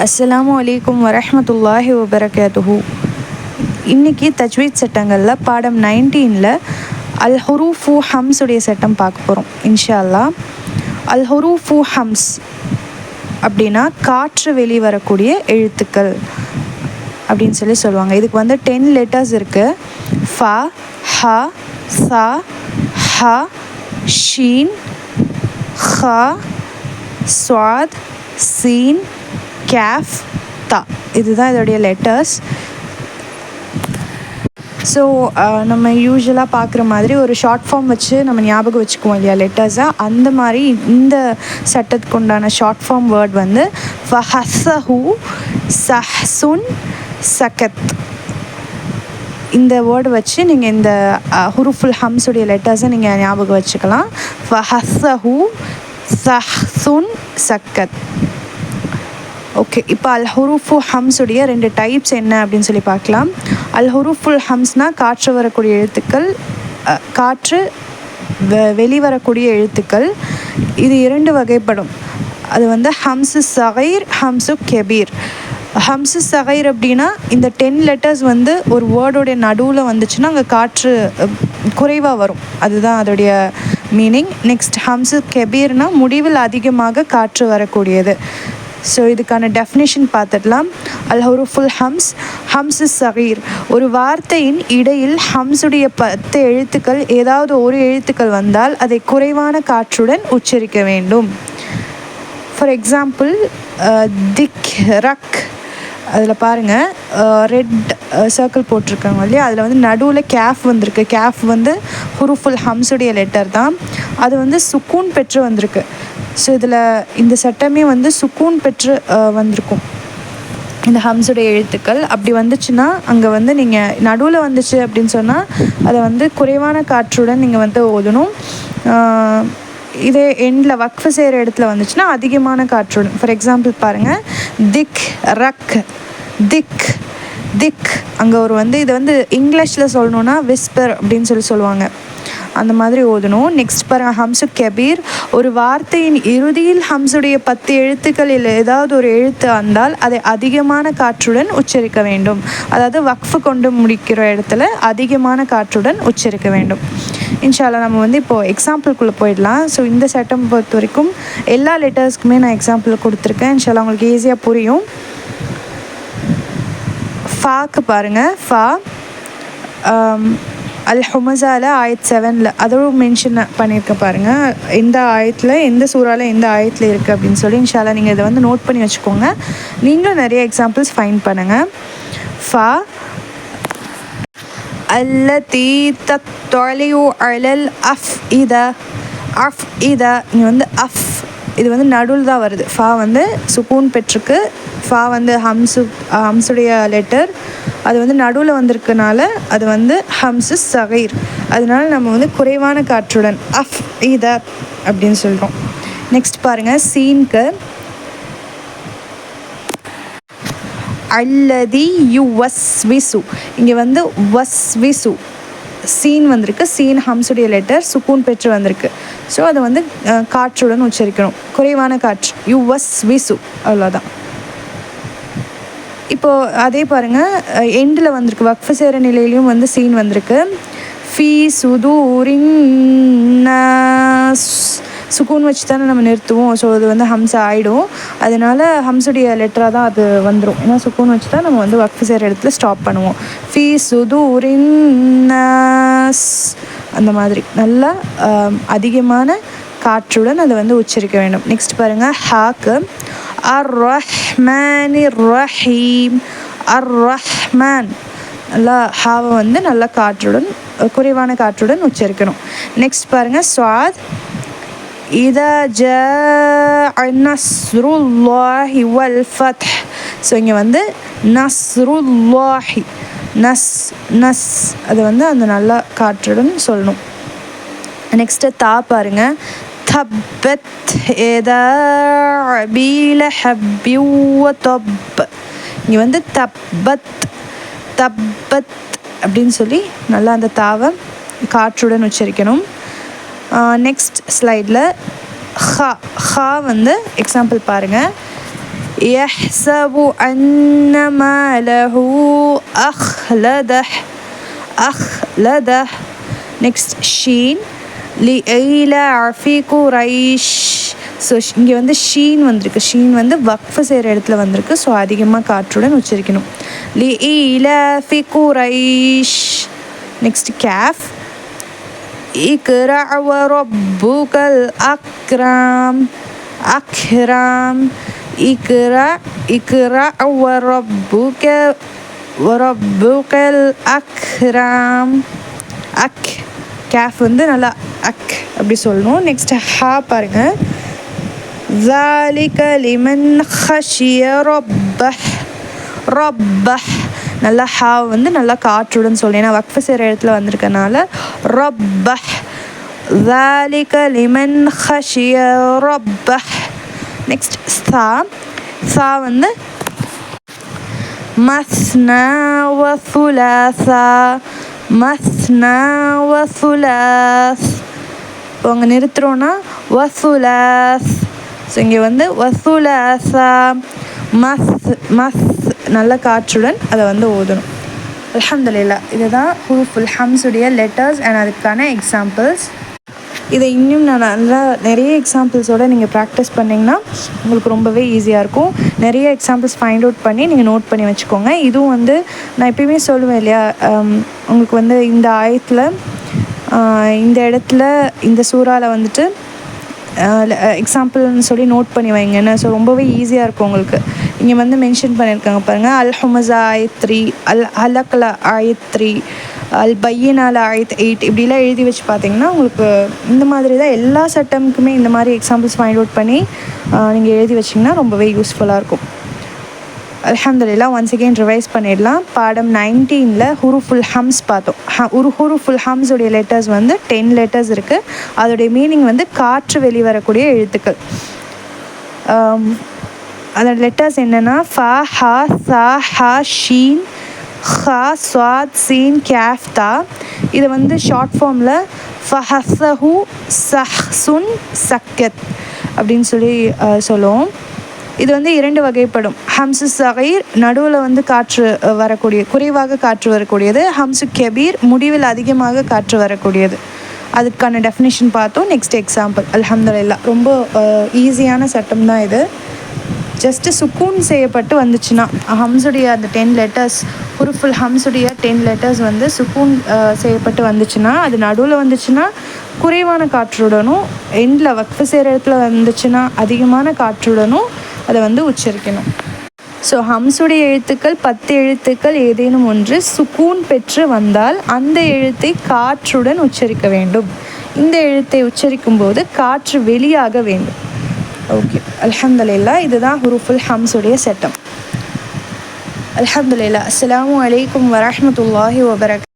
அஸ்ஸலாமு அலைக்கும் வரஹ்மத்துல்லாஹி வபரகாத்துஹு. இன்றைக்கி தஜ்வீத் சட்டங்களில் பாடம் 19ல் அல் ஹுரூஃபு ஹம்ஸுடைய சட்டம் பார்க்க போகிறோம் இன்ஷா அல்லாஹ். அல் ஹுரூஃபு ஹம்ஸ் அப்படின்னா காற்று வெளிவரக்கூடிய எழுத்துக்கள் அப்படின்னு சொல்லுவாங்க. இதுக்கு வந்து 10 லெட்டர்ஸ் இருக்குது. ஃபா, ஹ, சா, ஹ, ஷீன், ஹா, ஸ்வாத், சீன், கேஃப், தா. இதுதான் இதோடைய லெட்டர்ஸ். ஸோ நம்ம யூஸ்வலாக பார்க்குற மாதிரி ஒரு ஷார்ட் ஃபார்ம் வச்சு நம்ம ஞாபகம் வச்சுக்குவோம் இல்லையா லெட்டர்ஸாக, அந்த மாதிரி இந்த சட்டத்துக்கு உண்டான ஷார்ட் ஃபார்ம் வேர்ட் வந்து ஃபஹஸஹு, சஹ்சுன், சகத். இந்த வேர்டு வச்சு நீங்கள் இந்த ஹுருஃபுல் ஹம்ஸுடைய லெட்டர்ஸை நீங்கள் ஞாபகம் வச்சுக்கலாம். ஃபஹஸஹு, சஹ்சுன், சக்கத். ஓகே, இப்போ அல் ஹுரூஃபு ஹம்ஸுடைய 2 டைப்ஸ் என்ன அப்படின்னு சொல்லி பார்க்கலாம். அல் ஹுரூஃபுல் ஹம்ஸ்னால் காற்று வரக்கூடிய எழுத்துக்கள், காற்று வெளிவரக்கூடிய எழுத்துக்கள். இது 2 வகைப்படும். அது வந்து ஹம்ஸு சகைர், ஹம்ஸு கெபீர். ஹம்ஸு சகைர் அப்படின்னா இந்த 10 லெட்டர்ஸ் வந்து ஒரு வேர்டோடைய நடுவில் வந்துச்சுன்னா அங்கே காற்று குறைவாக வரும், அதுதான் அதோடைய மீனிங். நெக்ஸ்ட் ஹம்ஸு கெபீர்னால் முடிவில் அதிகமாக காற்று வரக்கூடியது. ஸோ இதுக்கான டெஃபினேஷன் பார்த்துடலாம். அல் ஹுரூஃபுல் ஹம்ஸ். ஹம்ஸு சகீர், ஒரு வார்த்தையின் இடையில் ஹம்ஸுடைய 10 எழுத்துக்கள் ஏதாவது ஒரு எழுத்துக்கள் வந்தால் அதை குறைவான காற்றுடன் உச்சரிக்க வேண்டும். ஃபார் எக்ஸாம்பிள் திக், ரக், அதில் பாருங்கள் ரெட் சர்க்கிள் போட்டிருக்காங்க இல்லையா, அதில் வந்து நடுவில் கேஃப் வந்திருக்கு. கேஃப் வந்து ஹுரூஃபுல் ஹம்ஸுடைய லெட்டர் தான். அது வந்து சுக்கூன் பெற்று வந்திருக்கு. ஸோ இதில் இந்த சட்டமே வந்து சுக்கூன் பெற்று வந்திருக்கும் இந்த ஹம்ஸுடைய எழுத்துக்கள். அப்படி வந்துச்சுன்னா அங்கே வந்து நீங்கள் நடுவில் வந்துச்சு அப்படின்னு சொன்னால் அதை வந்து குறைவான காற்றுடன் நீங்கள் வந்து ஓதணும். இதே எண்டில் வக்ஃபு செய்கிற இடத்துல வந்துச்சுன்னா அதிகமான காற்றுடன். ஃபார் எக்ஸாம்பிள் பாருங்கள், திக், ரக், திக், திக். அங்கே ஒரு வந்து இதை வந்து இங்கிலீஷில் சொல்லணுன்னா விஸ்பர் அப்படின்னு சொல்லுவாங்க, அந்த மாதிரி ஓதணும். நெக்ஸ்ட் பாருங்கள் ஹம்ஸு கெபீர், ஒரு வார்த்தையின் இறுதியில் ஹம்ஸுடைய 10 எழுத்துக்களில் ஏதாவது ஒரு எழுத்து வந்தால் அதை அதிகமான காற்றுடன் உச்சரிக்க வேண்டும். அதாவது வக்ஃபு கொண்டு முடிக்கிற இடத்துல அதிகமான காற்றுடன் உச்சரிக்க வேண்டும். இன்ஷா அல்லாஹ் நம்ம வந்து இப்போது எக்ஸாம்பிள்குள்ளே போயிடலாம். ஸோ இந்த சட்டம் பொறுத்த வரைக்கும் எல்லா லெட்டர்ஸ்க்குமே நான் எக்ஸாம்பிள் கொடுத்துருக்கேன். இன்ஷா அல்லாஹ் உங்களுக்கு ஈஸியாக புரியும். ஃபாக்கு பாருங்கள், ஃபா அல் ஹுமஸாவில் ஆயத் 7ல் அதோடு மென்ஷன் பண்ணியிருக்க பாருங்கள், எந்த ஆயத்தில், எந்த சூறாவில், எந்த ஆயத்தில் இருக்குது அப்படின்னு சொல்லி. இன்ஷா அல்லாஹ் நீங்கள் இதை வந்து நோட் பண்ணி வச்சுக்கோங்க. நீங்களும் நிறைய எக்ஸாம்பிள்ஸ் ஃபைண்ட் பண்ணுங்கள். ஃபா அல்லதி தத்தொலியு அலல் அஃப் இத, அஃப் இத. இங்கே வந்து அஃப், இது வந்து நடுவில் தான் வருது. ஃபா வந்து சுக்கூன் பெற்றுக்கு. ஃபா வந்து ஹம்ஸுடைய லெட்டர், அது வந்து நடுவில் வந்திருக்கனால அது வந்து ஹம்ஸு சகீர். அதனால நம்ம வந்து குறைவான காற்றுடன் அஃப் இத அப்படின்னு சொல்கிறோம். நெக்ஸ்ட் பாருங்கள் சீன்க்கு, அல்லதி யு வஸ் விசு. இங்கே வந்து வஸ் விசு சீன் வந்திருக்கு. சீன் ஹம்ஸுடைய லெட்டர் சுக்கூன் பெற்று வந்திருக்கு. ஸோ அதை வந்து காற்றுடன் உச்சரிக்கணும், குறைவான காற்று. யு வஸ் விசு, அவ்வளோதான். இப்போது அதே பாருங்கள் எண்டில் வந்திருக்கு, வக்ஃபு செய்கிற நிலையிலையும் வந்து சீன் வந்திருக்கு. ஃபீ சுதூரின் சுக்கூன் வச்சு தானே நம்ம நிறுத்துவோம். ஸோ அது வந்து ஹம்ஸா ஆகிடும். அதனால ஹம்ஸுடைய லெட்டராக தான் அது வந்துடும். ஏன்னா சுக்கூன் வச்சு தான் நம்ம வந்து வக்ஃபு செய்கிற இடத்துல ஸ்டாப் பண்ணுவோம். ஃபீ சுதூரின் அந்த மாதிரி நல்லா அதிகமான காற்றுடன் அதை வந்து உச்சரிக்க வேண்டும். நெக்ஸ்ட் பாருங்கள் ஹாக்கு, அர் ரஹ்மான் ரஹீம், அர் ரஹ்மான். நல்லா ஹாவை வந்து நல்லா காற்றுடன், குறைவான காற்றுடன் உச்சரிக்கணும். நெக்ஸ்ட் பாருங்கள் ஸ்வாத், இதா ஜாஅ நஸ்ருல்லாஹி வல் ஃபத்ஹ். ஸோ இங்கே வந்து நஸ்ருல்லாஹி, நஸ், அது வந்து அந்த நல்லா காற்றுடன் சொல்லணும். நெக்ஸ்ட்டு தா பாருங்கள், தப்பத் எதா அபீல ஹப்பியூவ தொப். இங்கே வந்து தப்பத், தப்பத் அப்படின்னு சொல்லி நல்லா அந்த தாவை காற்றுடன் உச்சரிக்கணும். நெக்ஸ்ட் ஸ்லைடில் ஹா, ஹா வந்து எக்ஸாம்பிள் பாருங்கள். يحسب أن ماله أخلده أخلده. Next Sheen لإيلاف قريش. ஸோ இங்கே வந்து ஷீன் வந்திருக்கு. ஷீன் வந்து வக்ஃபு செய்கிற இடத்துல வந்திருக்கு. ஸோ அதிகமாக காற்றுடன் உச்சரிக்கணும். لإيلاف قريش. Next cafe اقرأ وربك الأكرم أكرم. اقرأ وربك الأكرم. கேஃப் வந்து நல்லா அப்படி சொல்லணும். நெக்ஸ்ட் ஹா பாருங்க. ذلك لمن خشي ربه ربه. நல்லா ஹா வந்து நல்லா காற்றுடன் சொல்லணும். ஏன்னா வக்ஃபு செய்கிற இடத்துல வந்திருக்கனால ربه. ذلك لمن خشي ربه. நெக்ஸ்ட் சா வந்து مثنى وثلاثا مثنى وثلاث. இப்போ அங்கே நிறுத்துகிறோன்னா வசுலாஸ். ஸோ இங்கே வந்து வசுலாசா மஸ் நல்ல காற்றுடன் அதை வந்து ஓதணும். அல்ஹம்துலில்லாஹ். இதுதான் ஹுரூஃபுல் ஹம்ஸுடைய லெட்டர்ஸ் அண்ட் அதுக்கான எக்ஸாம்பிள்ஸ். இதை இன்னும் நான் நல்லா நிறைய எக்ஸாம்பிள்ஸோடு நீங்கள் ப்ராக்டிஸ் பண்ணிங்கன்னா உங்களுக்கு ரொம்பவே ஈஸியாக இருக்கும். நிறைய எக்ஸாம்பிள்ஸ் ஃபைண்ட் அவுட் பண்ணி நீங்கள் நோட் பண்ணி வச்சுக்கோங்க. இதுவும் வந்து நான் எப்பயுமே சொல்லுவேன் இல்லையா, உங்களுக்கு வந்து இந்த ஆயத்தில் இந்த இடத்துல இந்த சூறாவில் வந்துட்டு எக்ஸாம்பிள்னு சொல்லி நோட் பண்ணி வைங்கன்னு. ஸோ ரொம்பவே ஈஸியாக இருக்கும் உங்களுக்கு. இங்கே வந்து மென்ஷன் பண்ணியிருக்காங்க பாருங்கள். அல் ஹுமஸா ஆயத் 3, அல் அலக்ல ஆயத் 3, அல் பையனால ஆயத் 8 இப்படிலாம் எழுதி வச்சு பார்த்தீங்கன்னா உங்களுக்கு இந்த மாதிரி தான் எல்லா சட்டமுக்குமே இந்த மாதிரி எக்ஸாம்பிள்ஸ் ஃபைண்ட் அவுட் பண்ணி நீங்கள் எழுதி வச்சிங்கன்னா ரொம்பவே யூஸ்ஃபுல்லாக இருக்கும். அல்ஹம்துலில்லாஹ். ஒன்ஸ் அகெயின் ரிவைஸ் பண்ணிடலாம். பாடம் 19ல் ஹுரூஃபுல் ஹம்ஸ் பார்த்தோம். ஹுரூஃபுல் ஹம்ஸுடைய லெட்டர்ஸ் வந்து 10 லெட்டர்ஸ் இருக்குது. அதோடைய மீனிங் வந்து காற்று வெளிவரக்கூடிய எழுத்துக்கள். அதோட லெட்டர்ஸ் என்னென்னா ஃபா, ஹா, சா, ஹா, ஷீன், ஹா, ஸ்வாத், சீன், கேஃப், தா. இதை வந்து ஷார்ட் ஃபார்மில் ஃபஹஸஹு, சஹ்சுன், சக்கத் அப்படின்னு சொல்லி சொல்லுவோம். இது வந்து 2 வகைப்படும். ஹம்சு சகீர் நடுவில் வந்து காற்று வரக்கூடிய குறைவாக காற்று வரக்கூடியது. ஹம்சு கபீர் முடிவில் அதிகமாக காற்று வரக்கூடியது. அதுக்கான டெஃபினேஷன் பார்த்தோம். Next example. அல்ஹம்துலில்லாஹ். ரொம்ப ஈஸியான சட்டம் தான் இது. ஜஸ்ட்டு சுக்கூன் செய்யப்பட்டு வந்துச்சுன்னா ஹம்ஸுடைய அந்த 10 லெட்டர்ஸ் ஹுரூஃபுல் ஹம்ஸுடைய 10 லெட்டர்ஸ் வந்து சுக்கூன் செய்யப்பட்டு வந்துச்சுன்னா, அது நடுவில் வந்துச்சுன்னா குறைவான காற்றுடனும், எண்டில் வக்ஃபு செய்கிற இடத்துல வந்துச்சுன்னா அதிகமான காற்றுடனும் அதை வந்து உச்சரிக்கணும். ஸோ ஹம்ஸுடைய எழுத்துக்கள் 10 எழுத்துக்கள் ஏதேனும் ஒன்று சுக்கூன் பெற்று வந்தால் அந்த எழுத்தை காற்றுடன் உச்சரிக்க வேண்டும். இந்த எழுத்தை உச்சரிக்கும் போது காற்று வெளியாக வேண்டும். ஓகே, அல்ஹம்துலில்லாஹ். இதுதான் ஹுரூஃபுல் ஹம்ஸுடைய சட்டம். அல்ஹம்துலில்லாஹ். அஸ்ஸலாமு அலைக்கும் வரஹ்மத்துல்லாஹி வபரகாத்துஹு.